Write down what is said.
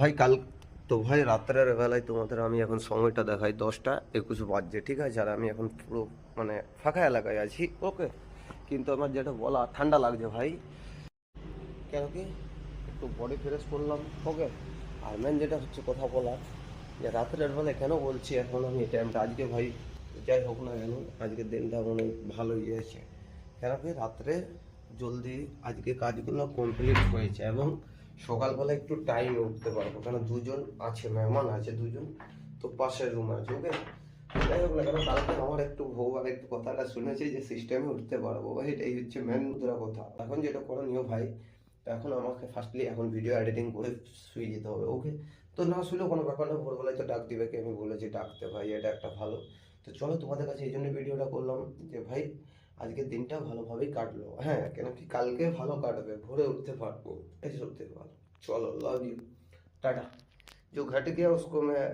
ভাই কাল তো ভাই রাত্রের বেলায় তোমাদের আমি এখন সময়টা দেখাই 10টা 21 বাজছে, ঠিক আছে? আর আমি এখন পুরো মানে ফাঁকা এলাকায় আছি, ওকে। কিন্তু আমার যেটা বলা, ঠান্ডা লাগছে ভাই। কেন কি একটু বডি ফ্রেশ করলাম, ওকে। আর মেন যেটা হচ্ছে কথা বলা, যে রাত্রের বেলায় কেন বলছি এখন আমি এই টাইমটা আজকে ভাই, যাই হোক না কেন আজকের দিনটা মনে ভালোই গিয়েছে। কেন কি রাত্রে জলদি আজকে কাজগুলো কমপ্লিট হয়েছে এবং সকালবেলা একটু টাইমে উঠতে পারবো, কারণ দুজন আছে, মেহমান আছে দুজন, তো পাশের রুম আছে, ওকে। যাই হোক না কেন কালকে আমার একটু ভোগাল একটু কথাটা শুনেছি যে সিস্টেমে উঠতে পারবো ভাই, এটাই হচ্ছে মেন মুদ্রা কথা। এখন যেটা করণীয় ভাই, এখন আমাকে ফার্স্টলি এখন ভিডিও এডিটিং করে শুয়ে যেতে হবে, ওকে। তো না শুলেও কোনো ব্যাপার না, ভোরবেলায় তো ডাক দিবে, কি আমি বলেছি ডাকতে ভাই, এটা একটা ভালো। তো চলো তোমাদের কাছে এই জন্য ভিডিওটা করলাম যে ভাই আজকের দিনটা ভালোভাবেই কাটলো, হ্যাঁ, কেন কি কালকে ভালো কাটবে, ভোরে উঠতে পারবো, এই সত্যি কথা। चलो लव यू, टाटा। जो घट गया उसको मैं